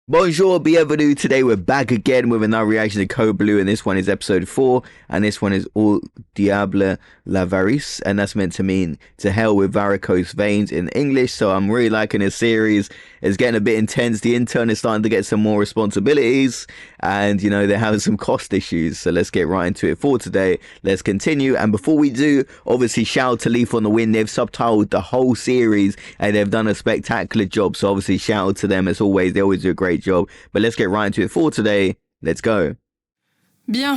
Bonjour, bienvenue. Today we're back again with another reaction to Code Blue, and this one is episode 4, and this one is Au Diable la Varice, and that's meant to mean to hell with varicose veins in English. So I'm really liking this series. It's getting a bit intense. The intern is starting to get some more responsibilities, and you know, they're having some cost issues. So let's get right into it for today. Let's continue. And before we do, obviously shout out to Leaf on the Wind. They've subtitled the whole series and they've done a spectacular job. So obviously shout out to them as always. They always do a great job. But let's get right into it for today. Let's go. Bien.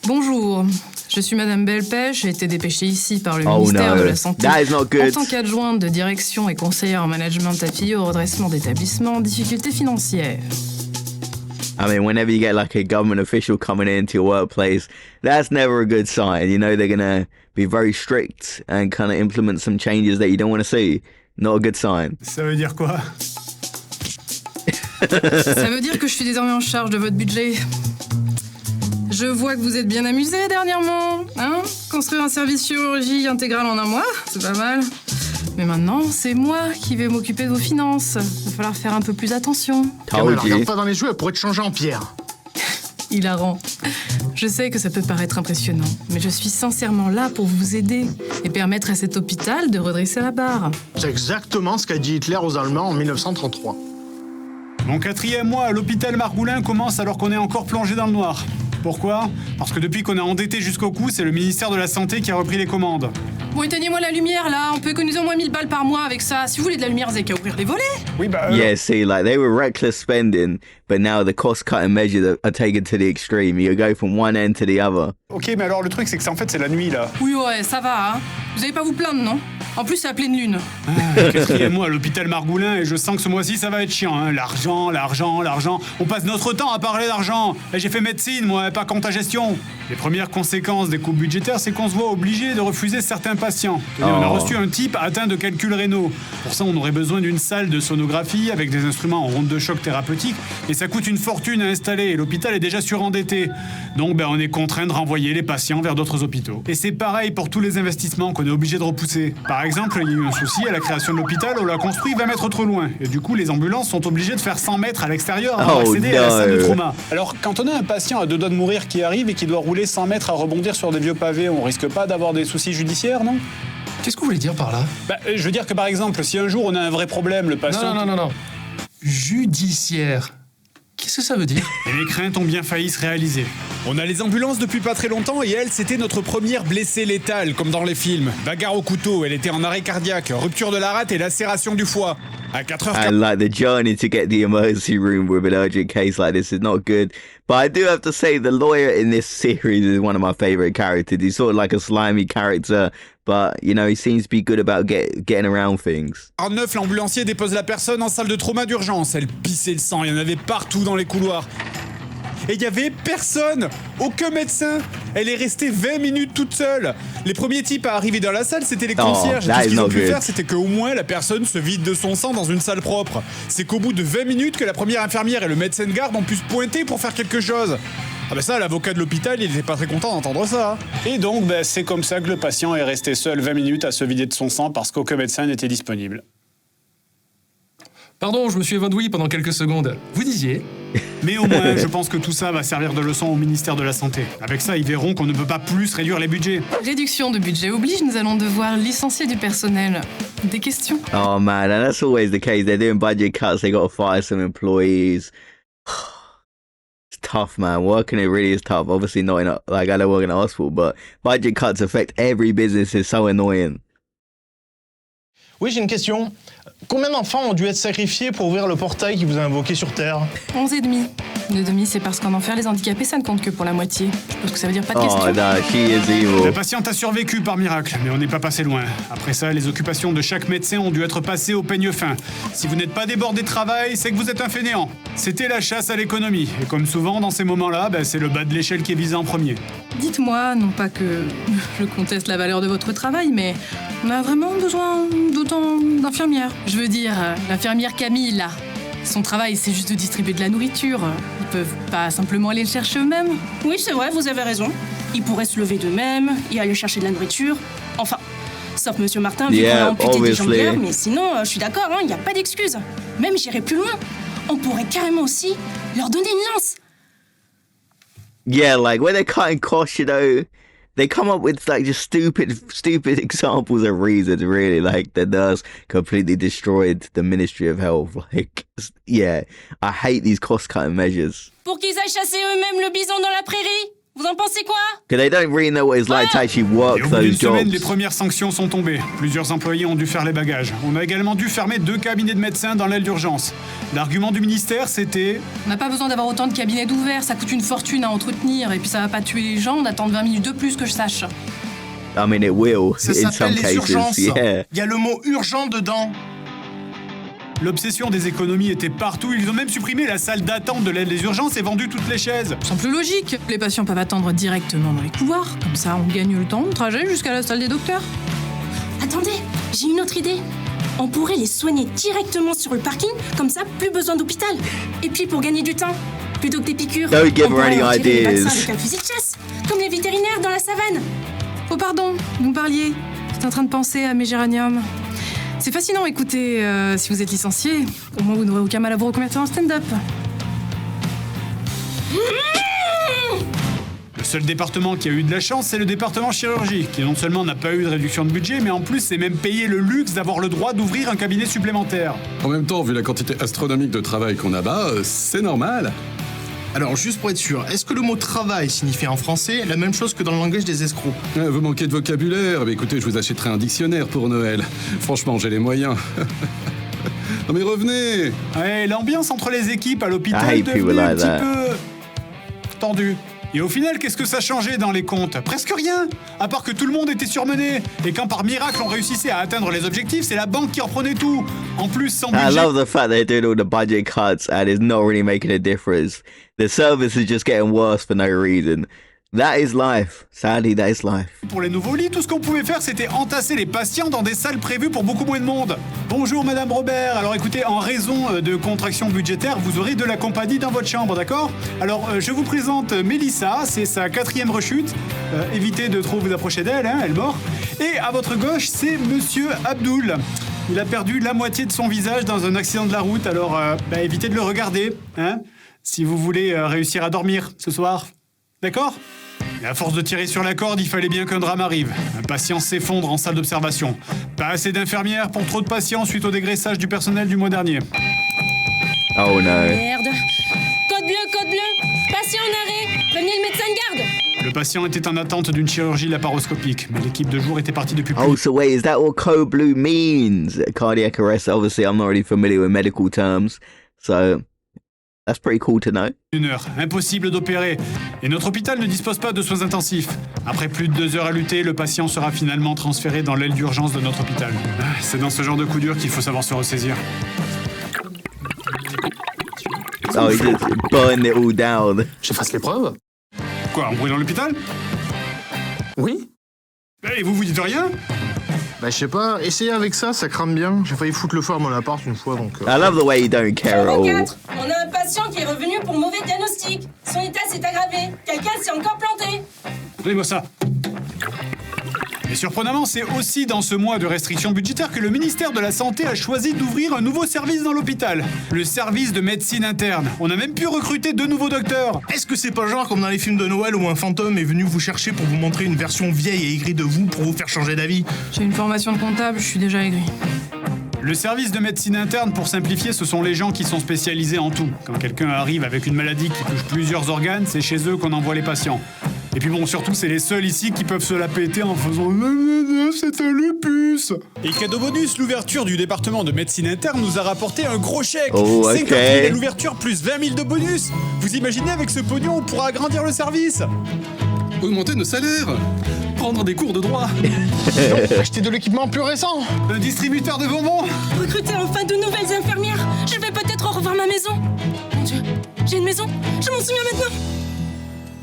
Bonjour. Je suis Madame Belle-Pêche, j'ai été dépêchée ici par le ministère de la Santé en tant qu'adjointe de direction et conseillère en management appuyé au redressement d'établissements en difficulté financière. I mean, whenever you get like a government official coming into your workplace, that's never a good sign. You know, they're going to be very strict and kind of implement some changes that you don't want to see. Not a good sign. Ça veut dire quoi? Ça veut dire que je suis désormais en charge de votre budget. Je vois que vous êtes bien amusé dernièrement, hein? Construire un service chirurgie intégral en un mois, c'est pas mal. Mais maintenant, c'est moi qui vais m'occuper de vos finances. Il va falloir faire un peu plus attention. Regarde pas dans les jouets pour être changé en pierre. Hilarant. Je sais que ça peut paraître impressionnant, mais je suis sincèrement là pour vous aider et permettre à cet hôpital de redresser la barre. C'est exactement ce qu'a dit Hitler aux Allemands en 1933. Mon 4e mois à l'hôpital Margoulin commence alors qu'on est encore plongé dans le noir. Pourquoi? Parce que depuis qu'on est endetté jusqu'au cou, c'est le ministère de la Santé qui a repris les commandes. Bon, éteignez-moi la lumière, là. On peut économiser au moins 1000 balles par mois avec ça. Si vous voulez de la lumière, vous avez qu'à ouvrir les volets. Oui, Yeah, see, like, they were reckless spending, but now the cost-cutting measures are taken to the extreme. You go from one end to the other. Ok, mais alors le truc, c'est que en fait, c'est la nuit, là. Oui, ouais, ça va, hein. Vous allez pas vous plaindre, non? En plus, c'est à pleine lune. 4e mois à l'hôpital Margoulin, et je sens que ce mois-ci, ça va être chiant, hein. L'argent. On passe notre temps à parler d'argent. Et j'ai fait médecine, moi, pas compta gestion. Les premières conséquences des coupes budgétaires, c'est qu'on se voit obligé de refuser certains patients. Tenez, on a reçu un type atteint de calcul rénaux. Pour ça, on aurait besoin d'une salle de sonographie avec des instruments en ondes de choc thérapeutique, et ça coûte une fortune à installer, et l'hôpital est déjà surendetté. Donc, on est contraint de renvoyer les patients vers d'autres hôpitaux. Et c'est pareil pour tous les investissements qu'on est obligé de repousser. Par exemple, il y a eu un souci à la création de l'hôpital, on l'a construit 20 mètres trop loin. Et du coup, les ambulances sont obligées de faire 100 mètres à l'extérieur avant d'accéder à la salle de trauma. Alors, quand on a un patient à 2 doigts de mourir qui arrive et qui doit rouler 100 mètres à rebondir sur des vieux pavés, on risque pas d'avoir des soucis judiciaires, non? Qu'est-ce que vous voulez dire par là? Je veux dire que par exemple, si un jour on a un vrai problème, le patient... Non. Judiciaire. Qu'est-ce que ça veut dire? Et mes craintes ont bien failli se réaliser. On a les ambulances depuis pas très longtemps et elle, c'était notre première blessée létale, comme dans les films. Bagarre au couteau, elle était en arrêt cardiaque, rupture de la rate et lacération du foie. À 4 heures... And like the journey to get the emergency room with an urgent case like this is not good. But I do have to say the lawyer in this series is one of my favorite characters. He's sort of like a slimy character, but you know, he seems to be good about getting around things. 49, l'ambulancier dépose la personne en salle de trauma d'urgence. Elle pissait le sang, il y en avait partout dans les couloirs. Et il y avait personne, aucun médecin. Elle est restée 20 minutes toute seule. Les premiers types à arriver dans la salle, c'était les concierges. Et tout ce qu'ils ont pu faire, c'était qu'au moins la personne se vide de son sang dans une salle propre. C'est qu'au bout de 20 minutes que la première infirmière et le médecin de garde ont pu se pointer pour faire quelque chose. Ah ça, l'avocat de l'hôpital, il était pas très content d'entendre ça. Et donc, c'est comme ça que le patient est resté seul 20 minutes à se vider de son sang parce qu'aucun médecin n'était disponible. Pardon, je me suis évanoui pendant quelques secondes. Vous disiez? Mais au moins, je pense que tout ça va servir de leçon au ministère de la Santé. Avec ça, ils verront qu'on ne peut pas plus réduire les budgets. Réduction de budget oblige, nous allons devoir licencier du personnel. Des questions? Oh man, and that's always the case. They're doing budget cuts. They got to fire some employees. It's tough, man. Working it really is tough. Obviously not in like I don't work in a hospital, but budget cuts affect every business. It's so annoying. Oui, j'ai une question. Combien d'enfants ont dû être sacrifiés pour ouvrir le portail qui vous a invoqué sur Terre? 11 et demi. Le demi, c'est parce qu'en enfer les handicapés, ça ne compte que pour la moitié. Je pense que ça veut dire pas de question. Oh, no, she is evil. La patiente a survécu par miracle, mais on n'est pas passé loin. Après ça, les occupations de chaque médecin ont dû être passées au peigne fin. Si vous n'êtes pas débordé de travail, c'est que vous êtes un fainéant. C'était la chasse à l'économie. Et comme souvent dans ces moments-là, c'est le bas de l'échelle qui est visé en premier. Dites-moi, non pas que je conteste la valeur de votre travail, mais on a vraiment besoin d'autant d'infirmières. Je veux dire, l'infirmière Camille, là. Son travail, c'est juste de distribuer de la nourriture. Ils peuvent pas simplement aller le chercher eux-mêmes. Oui, c'est vrai, vous avez raison. Ils pourraient se lever d'eux-mêmes et aller chercher de la nourriture. Enfin, sauf Monsieur Martin, vu qu'on a amputé des jambes, mais sinon, je suis d'accord, il n'y a pas d'excuse. Même j'irai plus loin. On pourrait carrément aussi leur donner une lance. Yeah, like when they're cutting costs, you know, they come up with like just stupid examples of reasons. Really, like the nurse completely destroyed the Ministry of Health. Like, yeah, I hate these cost-cutting measures Pour qu'ils aillent chasser eux-mêmes le bison dans la prairie. Vous en pensez quoi? because they don't really know what it's like to actually Et work au bout d'une those semaine, jobs. les premières sanctions sont tombées. Plusieurs employés ont dû faire les bagages. On a également dû fermer 2 cabinets de médecins dans l'aile d'urgence. L'argument du ministère, c'était... On n'a pas besoin d'avoir autant de cabinets d'ouverts, ça coûte une fortune à entretenir, et puis ça va pas tuer les gens d'attendre 20 minutes de plus que je sache. I mean, it will Ça in some s'appelle les cases. urgences. Yeah. Il y a le mot urgent dedans. L'obsession des économies était partout. Ils ont même supprimé la salle d'attente de l'aile des urgences et vendu toutes les chaises. Ça semble plus logique. Les patients peuvent attendre directement dans les couloirs, comme ça on gagne le temps de trajet jusqu'à la salle des docteurs. Attendez, j'ai une autre idée. On pourrait les soigner directement sur le parking, comme ça, plus besoin d'hôpital. Et puis pour gagner du temps, plutôt que des piqûres, Don't give on pourrait her any leur tirer les ideas. vaccins avec un fusil de chasse, comme les vétérinaires dans la savane. Oh pardon, vous me parliez. J'étais en train de penser à mes géraniums. C'est fascinant, écoutez, si vous êtes licencié, au moins vous n'aurez aucun mal à vous reconvertir en stand-up. Le seul département qui a eu de la chance, c'est le département chirurgie, qui non seulement n'a pas eu de réduction de budget, mais en plus s'est même payé le luxe d'avoir le droit d'ouvrir un cabinet supplémentaire. En même temps, vu la quantité astronomique de travail qu'on a bas, c'est normal. Alors, juste pour être sûr, est-ce que le mot travail signifie en français la même chose que dans le langage des escrocs? Vous manquez de vocabulaire. Mais écoutez, je vous achèterai un dictionnaire pour Noël. Franchement, j'ai les moyens. Non mais revenez. Ouais, l'ambiance entre les équipes à I l'hôpital hate est devenue people un like petit that. peu... tendue. Et au final, qu'est-ce que ça changeait dans les comptes? Presque rien. À part que tout le monde était surmené. Et quand par miracle on réussissait à atteindre les objectifs, c'est la banque qui reprenait tout. En plus, sans I budget... love the fact they're doing all the budget cuts and it's not really making a difference. The service is just getting worse for no reason. That is life. Sadly, that is life. Pour les nouveaux lits, tout ce qu'on pouvait faire, c'était entasser les patients dans des salles prévues pour beaucoup moins de monde. Bonjour Madame Robert. Alors écoutez, en raison de contractions budgétaires, vous aurez de la compagnie dans votre chambre, d'accord? Alors je vous présente Mélissa, c'est sa 4e rechute. Évitez de trop vous approcher d'elle, hein, elle mord. Et à votre gauche, c'est Monsieur Abdoul. Il a perdu la moitié de son visage dans un accident de la route, alors évitez de le regarder, hein, si vous voulez réussir à dormir ce soir. D'accord? Et à force de tirer sur la corde, il fallait bien qu'un drame arrive. Un patient s'effondre en salle d'observation. Pas assez d'infirmières pour trop de patients suite au dégraissage du personnel du mois dernier. Oh no. Merde. Code bleu, patient en arrêt, prévenez le médecin de garde. Le patient était en attente d'une chirurgie laparoscopique, mais l'équipe de jour était partie depuis plus... Oh, so wait, is that what code blue means? Cardiac arrest. Obviously, I'm not really familiar with medical terms, so that's pretty cool to know. Une heure, impossible d'opérer. Et notre hôpital ne dispose pas de soins intensifs. Après plus de 2 heures à lutter, le patient sera finalement transféré dans l'aile d'urgence de notre hôpital. C'est dans ce genre de coup dur qu'il faut savoir se ressaisir. Oh, he just burned it all down. Je fasse l'épreuve? Quoi, on brûle dans l'hôpital? Oui. Et vous dites rien? Bah, je sais pas, essayez avec ça, ça crame bien. J'ai failli foutre le feu à mon appart une fois, donc... I love the way you don't care at all. 4, on a un patient qui est revenu pour mauvais diagnostic. Son état s'est aggravé. Quelqu'un s'est encore planté. Donnez-moi ça. Et surprenamment, c'est aussi dans ce mois de restrictions budgétaires que le ministère de la Santé a choisi d'ouvrir un nouveau service dans l'hôpital. Le service de médecine interne. On a même pu recruter 2 nouveaux docteurs. Est-ce que c'est pas genre comme dans les films de Noël où un fantôme est venu vous chercher pour vous montrer une version vieille et aigrie de vous pour vous faire changer d'avis? J'ai une formation de comptable, je suis déjà aigrie. Le service de médecine interne, pour simplifier, ce sont les gens qui sont spécialisés en tout. Quand quelqu'un arrive avec une maladie qui touche plusieurs organes, c'est chez eux qu'on envoie les patients. Et puis bon, surtout, c'est les seuls ici qui peuvent se la péter en faisant « c'est un lupus ». Et cadeau bonus, l'ouverture du département de médecine interne nous a rapporté un gros chèque. Oh, 50 ok. 000 à l'ouverture plus 20 000 de bonus. Vous imaginez, avec ce pognon, on pourra agrandir le service. Augmenter nos salaires. Prendre des cours de droit. Acheter de l'équipement plus récent. Un distributeur de bonbons. Recruter enfin de nouvelles infirmières. Je vais peut-être revoir ma maison. Mon Dieu, j'ai une maison. Je m'en souviens maintenant.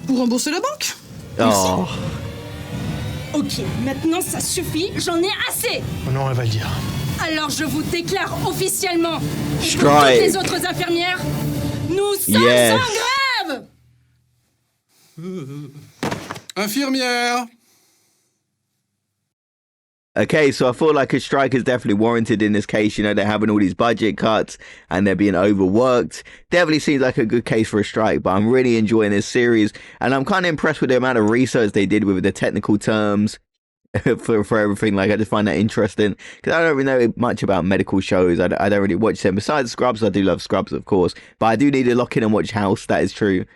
Pour rembourser la banque? Oh. Ok, maintenant ça suffit. J'en ai assez. Oh non, elle va le dire. Alors je vous déclare officiellement. Et pour Strike. toutes les autres infirmières, nous sommes Yes. en grève. Infirmière. Okay, so I feel like a strike is definitely warranted in this case. You know, they're having all these budget cuts and they're being overworked. Definitely seems like a good case for a strike, but I'm really enjoying this series. And I'm kind of impressed with the amount of research they did with the technical terms for everything. Like, I just find that interesting because I don't really know much about medical shows. I don't really watch them. Besides Scrubs, I do love Scrubs, of course. But I do need to lock in and watch House. That is true.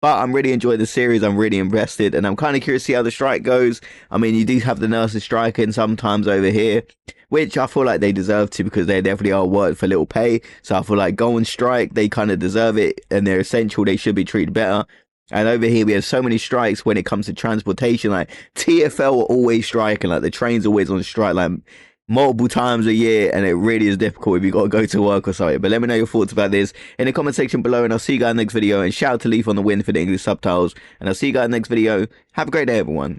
But I'm really enjoying the series. I'm really invested, and I'm kind of curious to see how the strike goes. I mean, you do have the nurses striking sometimes over here, which I feel like they deserve to because they definitely are worked for little pay. So I feel like go on strike, they kind of deserve it, and they're essential. They should be treated better. And over here, we have so many strikes when it comes to transportation. Like, TfL are always striking. Like, the train's always on strike, like, multiple times a year, and it really is difficult if you got to go to work or something. But let me know your thoughts about this in the comment section below, and I'll see you guys in the next video. And shout out to Leaf on the win for the English subtitles, and I'll see you guys in the next video. Have a great day, everyone.